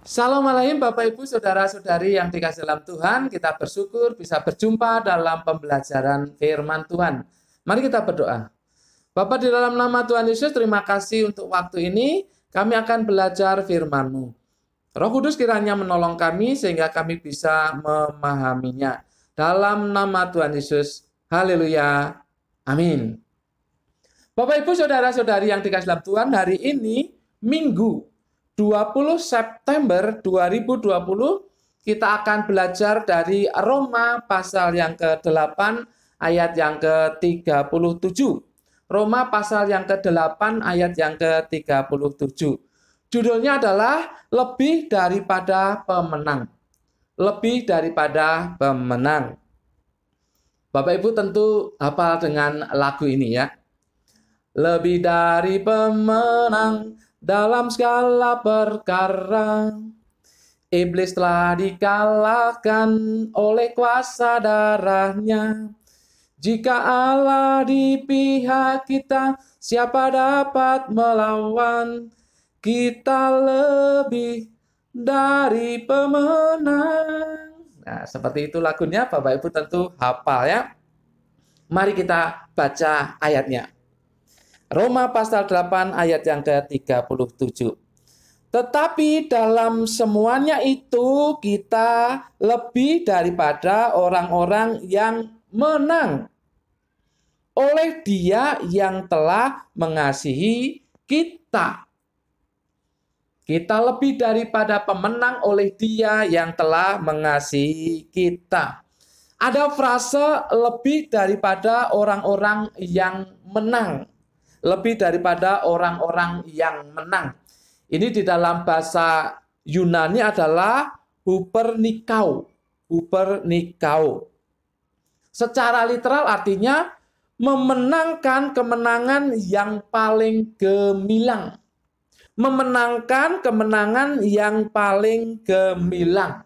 Salam alaikum Bapak Ibu Saudara-saudari yang dikasihi dalam Tuhan. Kita bersyukur bisa berjumpa dalam pembelajaran firman Tuhan. Mari kita berdoa. Bapa, di dalam nama Tuhan Yesus, terima kasih untuk waktu ini. Kami akan belajar firman-Mu. Roh Kudus kiranya menolong kami sehingga kami bisa memahaminya. Dalam nama Tuhan Yesus. Haleluya. Amin. Bapak Ibu Saudara-saudari yang dikasihi dalam Tuhan, hari ini Minggu 20 September 2020 kita akan belajar dari Roma pasal yang ke-8 ayat yang ke-37. Roma pasal yang ke-8 ayat yang ke-37. Judulnya adalah lebih daripada pemenang. Lebih daripada pemenang. Bapak Ibu tentu hafal dengan lagu ini ya. Lebih dari pemenang dalam segala perkara, iblis telah dikalahkan oleh kuasa darahnya. Jika Allah di pihak kita, siapa dapat melawan? Kita lebih dari pemenang. Nah, seperti itu lagunya, Bapak Ibu tentu hafal ya. Mari kita baca ayatnya. Roma pasal 8 ayat yang ke-37. Tetapi dalam semuanya itu kita lebih daripada orang-orang yang menang oleh Dia yang telah mengasihi kita. Kita lebih daripada pemenang oleh Dia yang telah mengasihi kita. Ada frase lebih daripada orang-orang yang menang. Lebih daripada orang-orang yang menang. Ini di dalam bahasa Yunani adalah hupernikau. Hupernikau. Secara literal artinya memenangkan kemenangan yang paling gemilang. Memenangkan kemenangan yang paling gemilang.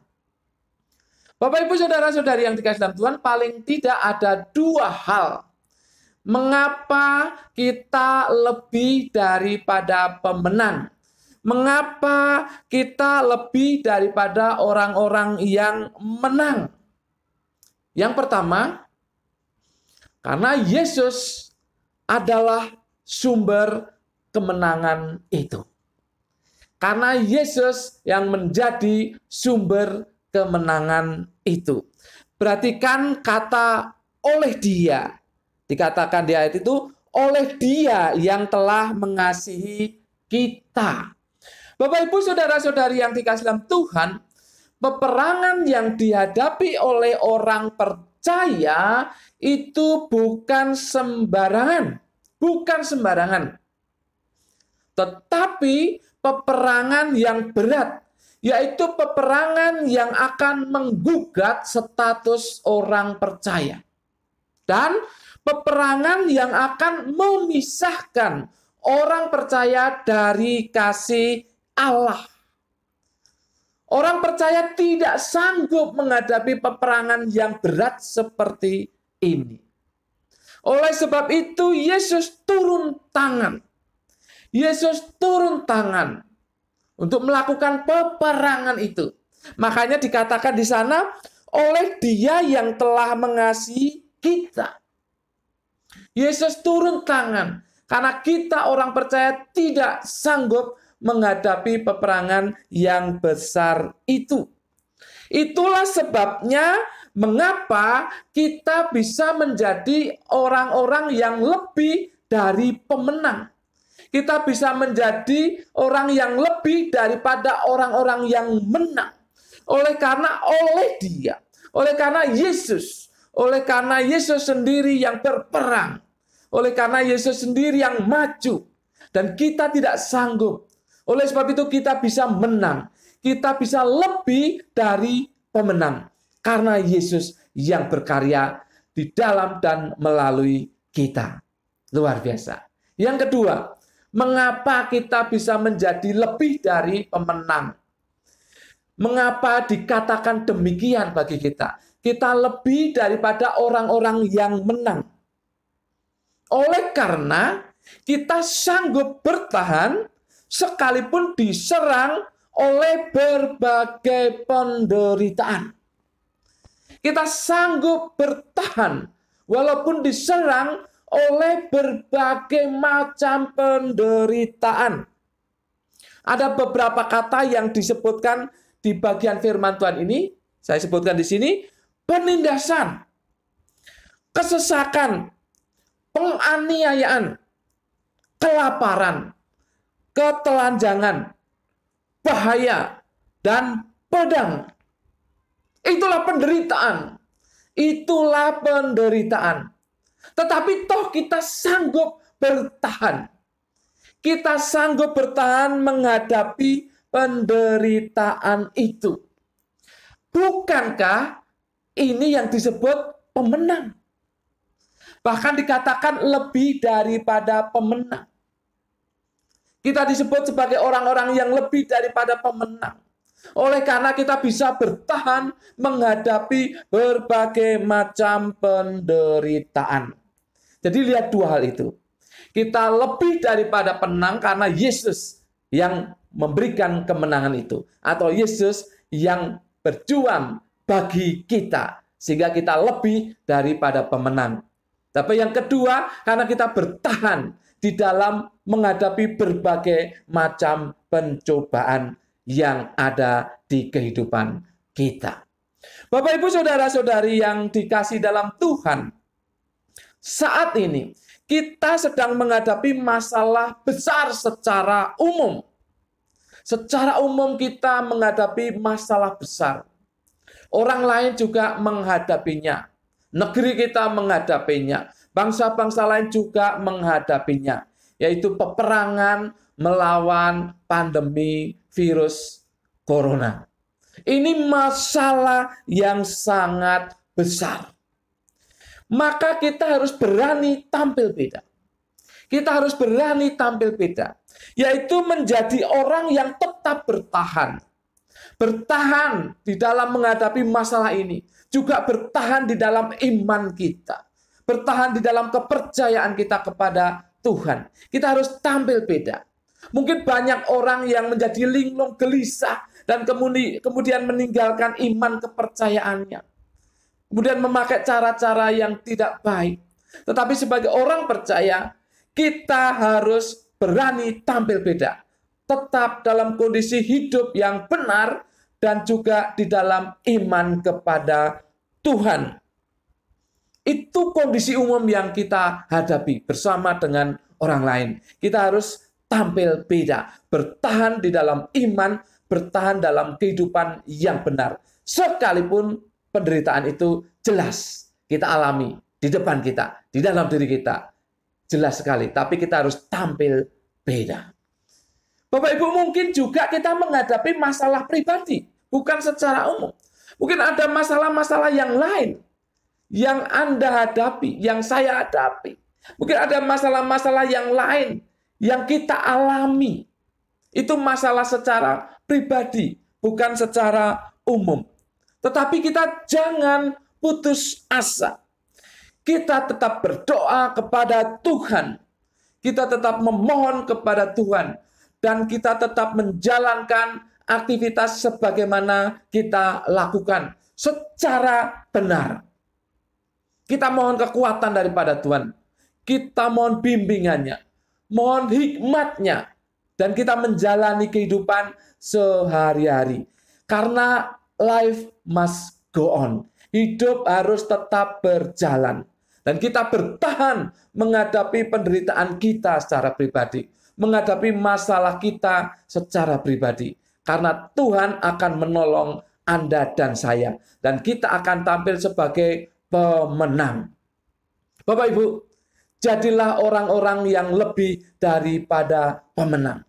Bapak Ibu Saudara-saudari yang dikasihi dalam Tuhan, paling tidak ada dua hal mengapa kita lebih daripada pemenang? Mengapa kita lebih daripada orang-orang yang menang? Yang pertama, karena Yesus adalah sumber kemenangan itu. Karena Yesus yang menjadi sumber kemenangan itu. Perhatikan kata oleh Dia. Dikatakan di ayat itu, oleh Dia yang telah mengasihi kita. Bapak Ibu Saudara-saudari yang dikasihi dalam Tuhan, peperangan yang dihadapi oleh orang percaya itu bukan sembarangan. Bukan sembarangan. Tetapi peperangan yang berat, yaitu peperangan yang akan menggugat status orang percaya. Dan peperangan yang akan memisahkan orang percaya dari kasih Allah. Orang percaya tidak sanggup menghadapi peperangan yang berat seperti ini. Oleh sebab itu, Yesus turun tangan. Yesus turun tangan untuk melakukan peperangan itu. Makanya dikatakan di sana, oleh Dia yang telah mengasihi kita. Yesus turun tangan karena kita orang percaya tidak sanggup menghadapi peperangan yang besar itu. Itulah sebabnya mengapa kita bisa menjadi orang-orang yang lebih dari pemenang. Kita bisa menjadi orang yang lebih daripada orang-orang yang menang. Oleh Dia, oleh karena Yesus, oleh karena Yesus sendiri yang berperang. Oleh karena Yesus sendiri yang maju. Dan kita tidak sanggup. Oleh sebab itu kita bisa menang. Kita bisa lebih dari pemenang. Karena Yesus yang berkarya di dalam dan melalui kita. Luar biasa. Yang kedua, mengapa kita bisa menjadi lebih dari pemenang? Mengapa dikatakan demikian bagi kita? Kita lebih daripada orang-orang yang menang. Oleh karena kita sanggup bertahan sekalipun diserang oleh berbagai penderitaan. Kita sanggup bertahan walaupun diserang oleh berbagai macam penderitaan. Ada beberapa kata yang disebutkan di bagian firman Tuhan ini, saya sebutkan di sini, penindasan, kesesakan, penganiayaan, kelaparan, ketelanjangan, bahaya, dan pedang. Itulah penderitaan. Itulah penderitaan. Tetapi toh kita sanggup bertahan. Kita sanggup bertahan menghadapi penderitaan itu. Bukankah ini yang disebut pemenang? Bahkan dikatakan lebih daripada pemenang. Kita disebut sebagai orang-orang yang lebih daripada pemenang. Oleh karena kita bisa bertahan menghadapi berbagai macam penderitaan. Jadi lihat dua hal itu. Kita lebih daripada penang karena Yesus yang memberikan kemenangan itu. Atau Yesus yang berjuang bagi kita. Sehingga kita lebih daripada pemenang. Tapi yang kedua, karena kita bertahan di dalam menghadapi berbagai macam pencobaan yang ada di kehidupan kita. Bapak, Ibu, Saudara-saudari yang dikasih dalam Tuhan, saat ini kita sedang menghadapi masalah besar secara umum. Secara umum kita menghadapi masalah besar. Orang lain juga menghadapinya. Negeri kita menghadapinya. Bangsa-bangsa lain juga menghadapinya. Yaitu peperangan melawan pandemi virus corona. Ini masalah yang sangat besar. Maka kita harus berani tampil beda. Kita harus berani tampil beda. Yaitu menjadi orang yang tetap bertahan. Bertahan di dalam menghadapi masalah ini. Juga bertahan di dalam iman kita. Bertahan di dalam kepercayaan kita kepada Tuhan. Kita harus tampil beda. Mungkin banyak orang yang menjadi linglung, gelisah, dan kemudian meninggalkan iman kepercayaannya. Kemudian memakai cara-cara yang tidak baik. Tetapi sebagai orang percaya, kita harus berani tampil beda. Tetap dalam kondisi hidup yang benar, dan juga di dalam iman kepada Tuhan. Itu kondisi umum yang kita hadapi bersama dengan orang lain. Kita harus tampil beda, bertahan di dalam iman, bertahan dalam kehidupan yang benar. Sekalipun penderitaan itu jelas kita alami di depan kita, di dalam diri kita. Jelas sekali, tapi kita harus tampil beda. Bapak Ibu, mungkin juga kita menghadapi masalah pribadi, bukan secara umum. Mungkin ada masalah-masalah yang lain yang Anda hadapi, yang saya hadapi. Mungkin ada masalah-masalah yang lain yang kita alami. Itu masalah secara pribadi, bukan secara umum. Tetapi kita jangan putus asa. Kita tetap berdoa kepada Tuhan. Kita tetap memohon kepada Tuhan. Dan kita tetap menjalankan aktivitas sebagaimana kita lakukan secara benar. Kita mohon kekuatan daripada Tuhan. Kita mohon bimbingannya. Mohon hikmatnya. Dan kita menjalani kehidupan sehari-hari. Karena life must go on. Hidup harus tetap berjalan. Dan kita bertahan menghadapi penderitaan kita secara pribadi. Menghadapi masalah kita secara pribadi. Karena Tuhan akan menolong Anda dan saya. Dan kita akan tampil sebagai pemenang. Bapak Ibu, jadilah orang-orang yang lebih daripada pemenang.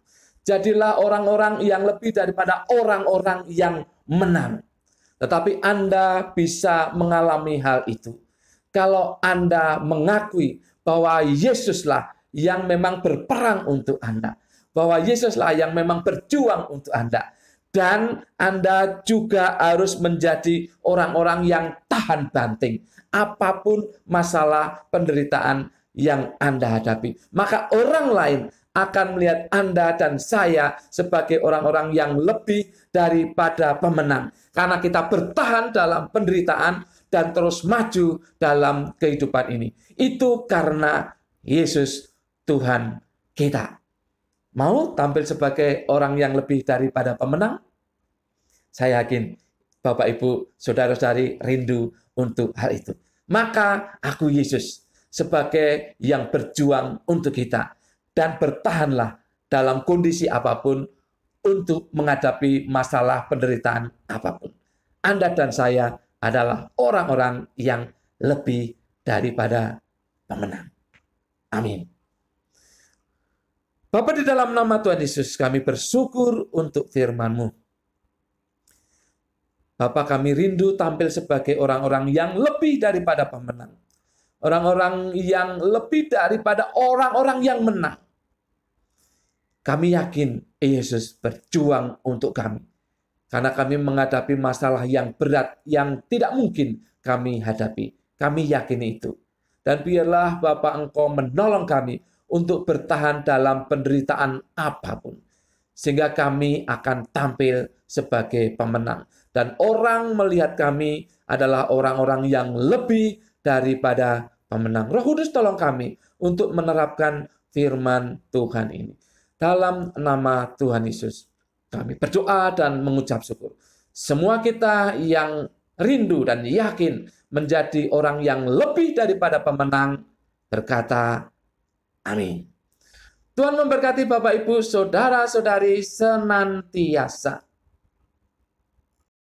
Jadilah orang-orang yang lebih daripada orang-orang yang menang. Tetapi Anda bisa mengalami hal itu kalau Anda mengakui bahwa Yesuslah yang memang berperang untuk Anda. Bahwa Yesuslah yang memang berjuang untuk Anda. Dan Anda juga harus menjadi orang-orang yang tahan banting. Apapun masalah penderitaan yang Anda hadapi. Maka orang lain akan melihat Anda dan saya sebagai orang-orang yang lebih daripada pemenang. Karena kita bertahan dalam penderitaan dan terus maju dalam kehidupan ini. Itu karena Yesus Tuhan kita. Mau tampil sebagai orang yang lebih daripada pemenang? Saya yakin Bapak, Ibu, Saudara-saudari rindu untuk hal itu. Maka aku Yesus sebagai yang berjuang untuk kita. Dan bertahanlah dalam kondisi apapun untuk menghadapi masalah penderitaan apapun. Anda dan saya adalah orang-orang yang lebih daripada pemenang. Amin. Bapa, di dalam nama Tuhan Yesus, kami bersyukur untuk firman-Mu. Bapa, kami rindu tampil sebagai orang-orang yang lebih daripada pemenang. Orang-orang yang lebih daripada orang-orang yang menang. Kami yakin Yesus berjuang untuk kami. Karena kami menghadapi masalah yang berat, yang tidak mungkin kami hadapi. Kami yakin itu. Dan biarlah Bapa, Engkau menolong kami untuk bertahan dalam penderitaan apapun. Sehingga kami akan tampil sebagai pemenang. Dan orang melihat kami adalah orang-orang yang lebih daripada pemenang. Roh Kudus tolong kami untuk menerapkan firman Tuhan ini. Dalam nama Tuhan Yesus, kami berdoa dan mengucap syukur. Semua kita yang rindu dan yakin menjadi orang yang lebih daripada pemenang, berkata, amin. Tuhan memberkati Bapak, Ibu, Saudara-saudari senantiasa.